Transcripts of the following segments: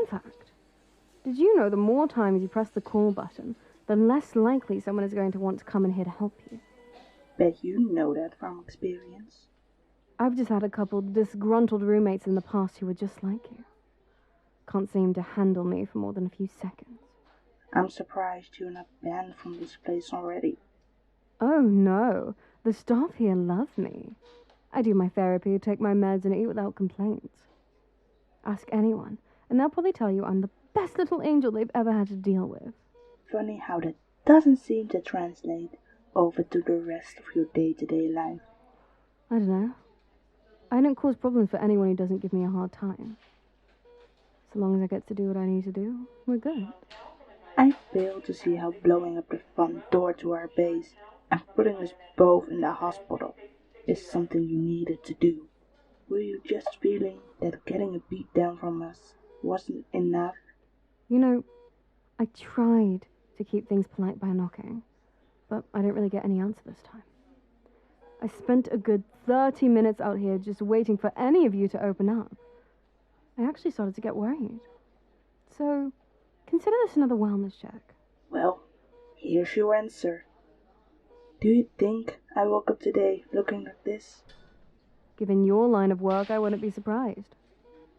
fact. Did you know the more times you press the call button, the less likely someone is going to want to come in here to help you? Bet you know that from experience. I've just had a couple disgruntled roommates in the past who were just like you. Can't seem to handle me for more than a few seconds. I'm surprised you're not banned from this place already. Oh no, the staff here love me. I do my therapy, take my meds, and eat without complaints. Ask anyone, and they'll probably tell you I'm the best little angel they've ever had to deal with. Funny how that doesn't seem to translate over to the rest of your day-to-day life. I don't know. I don't cause problems for anyone who doesn't give me a hard time. So long as I get to do what I need to do, we're good. I fail to see how blowing up the front door to our base and putting us both in the hospital is something you needed to do. Were you just feeling that getting a beat down from us wasn't enough? You know, I tried to keep things polite by knocking, but I didn't really get any answer this time. I spent a good 30 minutes out here just waiting for any of you to open up. I actually started to get worried. So, consider this another wellness check. Well, here's your answer. Do you think I woke up today looking like this? Given your line of work, I wouldn't be surprised.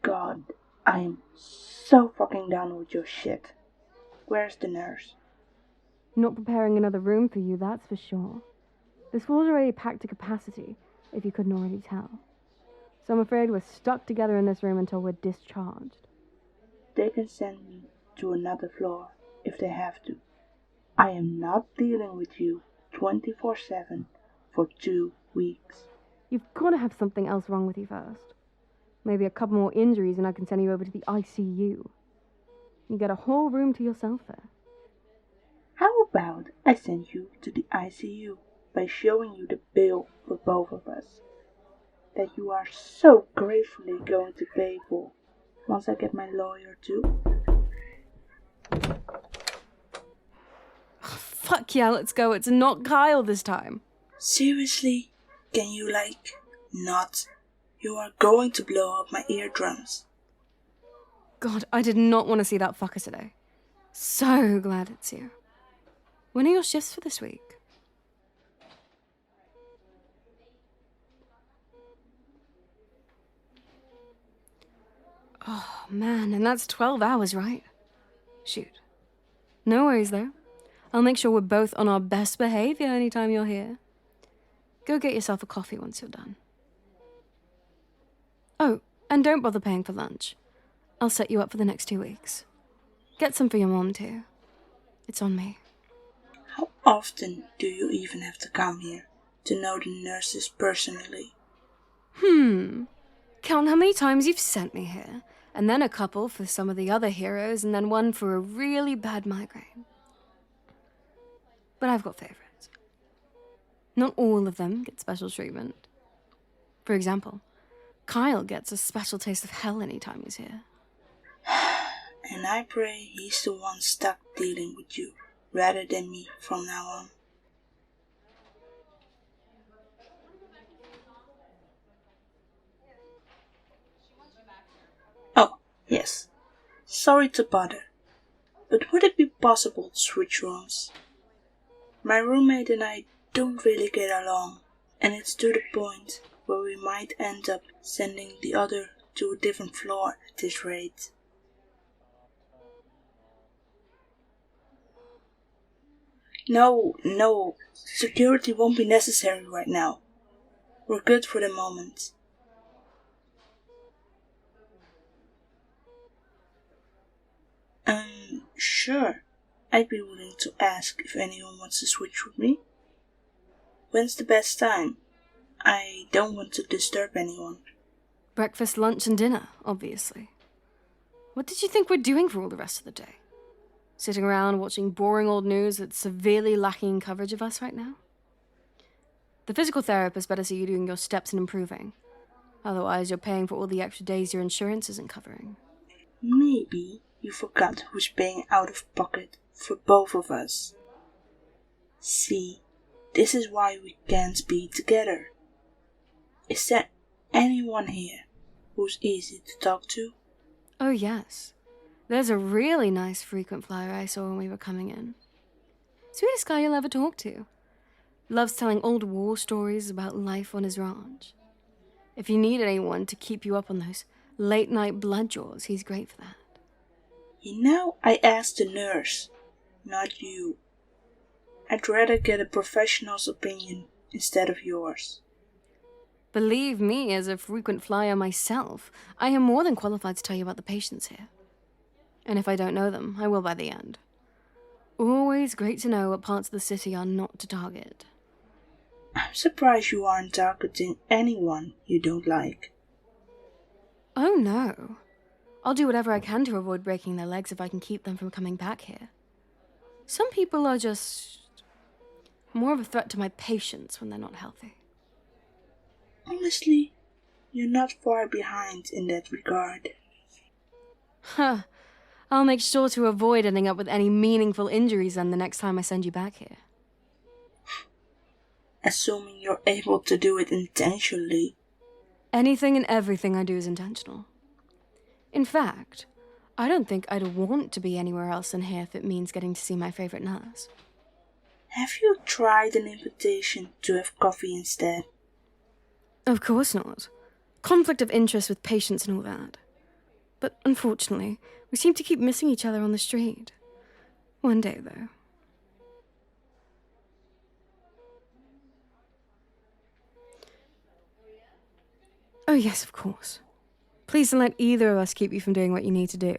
God, I am so fucking done with your shit. Where's the nurse? Not preparing another room for you, that's for sure. This floor's already packed to capacity, if you couldn't already tell. So I'm afraid we're stuck together in this room until we're discharged. They can send me to another floor if they have to. I am not dealing with you 24/7 for 2 weeks. You've got to have something else wrong with you first. Maybe a couple more injuries and I can send you over to the ICU. You get a whole room to yourself there. How about I send you to the ICU by showing you the bill for both of us that you are so gratefully going to pay for once I get my lawyer too? Fuck yeah, let's go. It's not Kyle this time. Seriously? Can you not? You are going to blow up my eardrums. God, I did not want to see that fucker today. So glad it's you. When are your shifts for this week? Oh, man, and that's 12 hours, right? Shoot. No worries, though. I'll make sure we're both on our best behavior anytime you're here. Go get yourself a coffee once you're done. Oh, and don't bother paying for lunch. I'll set you up for the next 2 weeks. Get some for your mom, too. It's on me. How often do you even have to come here to know the nurses personally? Count how many times you've sent me here, and then a couple for some of the other heroes, and then one for a really bad migraine. But I've got favorites. Not all of them get special treatment. For example, Kyle gets a special taste of hell anytime he's here. And I pray he's the one stuck dealing with you, rather than me from now on. Oh, yes. Sorry to bother, but would it be possible to switch rooms? My roommate and I don't really get along, and it's to the point where we might end up sending the other to a different floor at this rate. No, security won't be necessary right now. We're good for the moment. Sure. I'd be willing to ask if anyone wants to switch with me. When's the best time? I don't want to disturb anyone. Breakfast, lunch, and dinner, obviously. What did you think we're doing for all the rest of the day? Sitting around watching boring old news that's severely lacking coverage of us right now? The physical therapist better see you doing your steps and improving. Otherwise, you're paying for all the extra days your insurance isn't covering. Maybe you forgot who's paying out of pocket for both of us. See, this is why we can't be together. Is there anyone here who's easy to talk to? Oh, yes. There's a really nice frequent flyer I saw when we were coming in. Sweetest guy you'll ever talk to. Loves telling old war stories about life on his ranch. If you need anyone to keep you up on those late-night blood draws, he's great for that. You know, I asked the nurse, not you. I'd rather get a professional's opinion instead of yours. Believe me, as a frequent flyer myself, I am more than qualified to tell you about the patients here. And if I don't know them, I will by the end. Always great to know what parts of the city are not to target. I'm surprised you aren't targeting anyone you don't like. Oh no. I'll do whatever I can to avoid breaking their legs if I can keep them from coming back here. Some people are just more of a threat to my patients when they're not healthy. Honestly, you're not far behind in that regard. Huh. I'll make sure to avoid ending up with any meaningful injuries then the next time I send you back here. Assuming you're able to do it intentionally. Anything and everything I do is intentional. In fact, I don't think I'd want to be anywhere else than here if it means getting to see my favorite nurse. Have you tried an invitation to have coffee instead? Of course not. Conflict of interest with patients and all that. But unfortunately, we seem to keep missing each other on the street. One day, though. Oh yes, of course. Please don't let either of us keep you from doing what you need to do.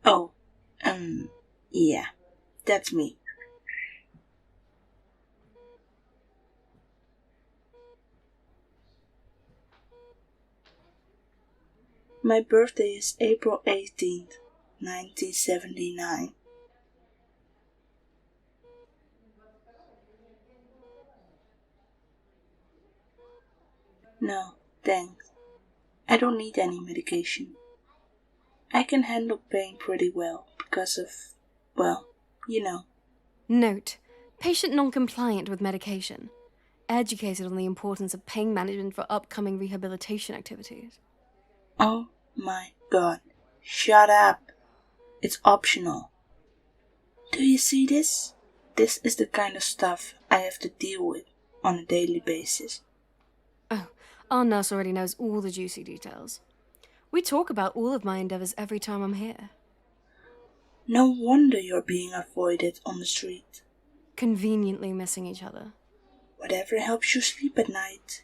Oh, yeah, that's me. My birthday is April 18th, 1979. No, thanks. I don't need any medication. I can handle pain pretty well because of, well, you know. Note: patient non-compliant with medication. Educated on the importance of pain management for upcoming rehabilitation activities. Oh my god. Shut up. It's optional. Do you see this? This is the kind of stuff I have to deal with on a daily basis. Oh, our nurse already knows all the juicy details. We talk about all of my endeavors every time I'm here. No wonder you're being avoided on the street. Conveniently missing each other. Whatever helps you sleep at night.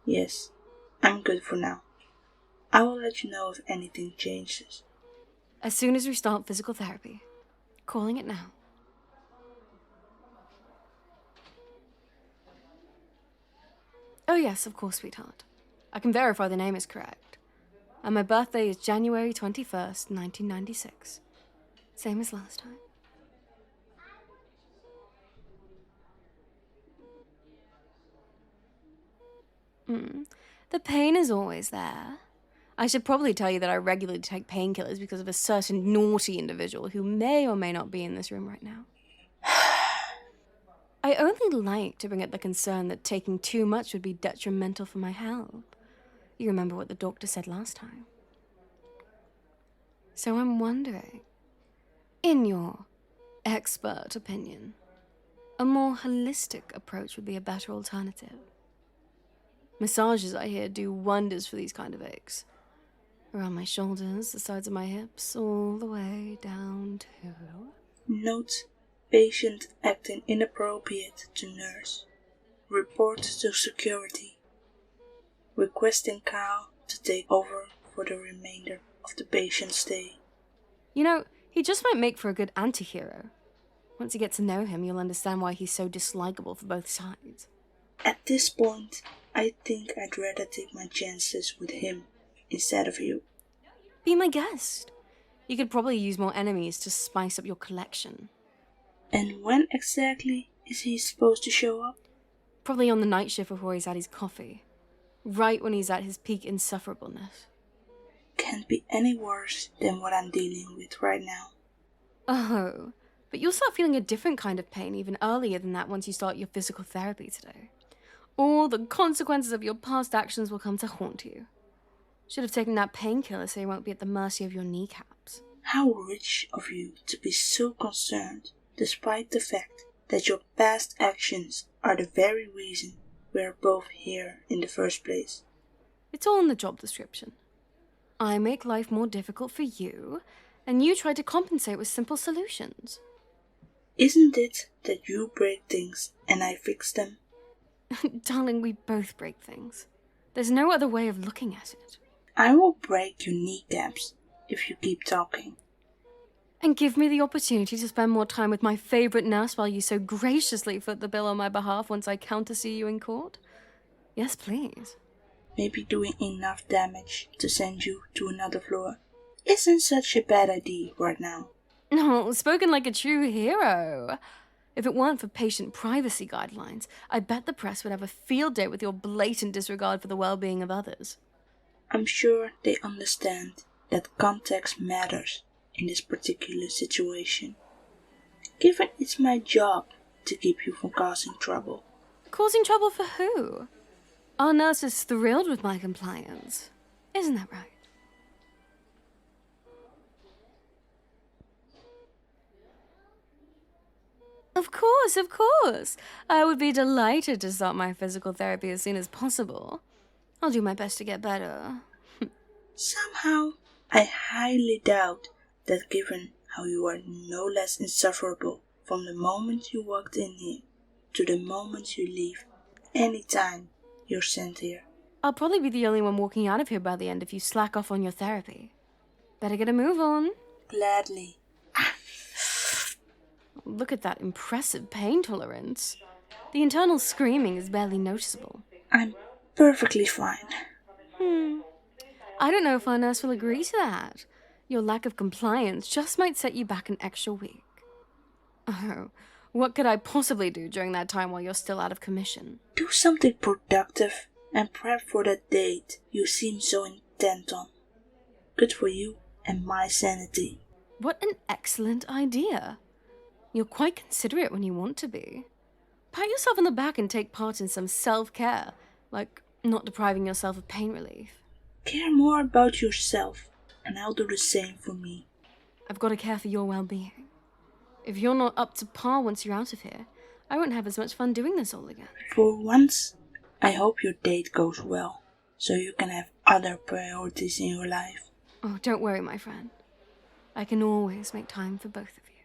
Yes, I'm good for now. I will let you know if anything changes. As soon as we start physical therapy. Calling it now. Oh yes, of course, sweetheart. I can verify the name is correct. And my birthday is January 21st, 1996. Same as last time. The pain is always there. I should probably tell you that I regularly take painkillers because of a certain naughty individual who may or may not be in this room right now. I only like to bring up the concern that taking too much would be detrimental for my health. You remember what the doctor said last time. So I'm wondering, in your expert opinion, a more holistic approach would be a better alternative. Massages, I hear, do wonders for these kind of aches. Around my shoulders, the sides of my hips, all the way down to... Note: patient acting inappropriate to nurse. Report to security. Requesting Carl to take over for the remainder of the patient's stay. You know, he just might make for a good anti-hero. Once you get to know him, you'll understand why he's so dislikable for both sides. At this point, I think I'd rather take my chances with him instead of you. Be my guest. You could probably use more enemies to spice up your collection. And when exactly is he supposed to show up? Probably on the night shift before he's had his coffee. Right when he's at his peak insufferableness. Can't be any worse than what I'm dealing with right now. Oh, But you'll start feeling a different kind of pain even earlier than that once you start your physical therapy today. All the consequences of your past actions will come to haunt you. Should have taken that painkiller so you won't be at the mercy of your kneecaps. How rich of you to be so concerned, despite the fact that your past actions are the very reason we are both here in the first place. It's all in the job description. I make life more difficult for you, and you try to compensate with simple solutions. Isn't it that you break things and I fix them? Darling, we both break things. There's no other way of looking at it. I will break your kneecaps if you keep talking. And give me the opportunity to spend more time with my favorite nurse while you so graciously foot the bill on my behalf once I countersee you in court? Yes, please. Maybe doing enough damage to send you to another floor isn't such a bad idea right now. No, spoken like a true hero. If it weren't for patient privacy guidelines, I bet the press would have a field day with your blatant disregard for the well-being of others. I'm sure they understand that context matters in this particular situation, given it's my job to keep you from causing trouble. Causing trouble for who? Our nurse is thrilled with my compliance. Isn't that right? Of course. I would be delighted to start my physical therapy as soon as possible. I'll do my best to get better. Somehow, I highly doubt that given how you are no less insufferable from the moment you walked in here to the moment you leave, anytime you're sent here. I'll probably be the only one walking out of here by the end if you slack off on your therapy. Better get a move on. Gladly. Look at that impressive pain tolerance. The internal screaming is barely noticeable. I'm perfectly fine. I don't know if our nurse will agree to that. Your lack of compliance just might set you back an extra week. Oh, what could I possibly do during that time while you're still out of commission? Do something productive and prep for that date you seem so intent on. Good for you and my sanity. What an excellent idea. You're quite considerate when you want to be. Pat yourself on the back and take part in some self-care, like not depriving yourself of pain relief. Care more about yourself, and I'll do the same for me. I've got to care for your well-being. If you're not up to par once you're out of here, I won't have as much fun doing this all again. For once, I hope your date goes well, so you can have other priorities in your life. Oh, don't worry, my friend. I can always make time for both of you.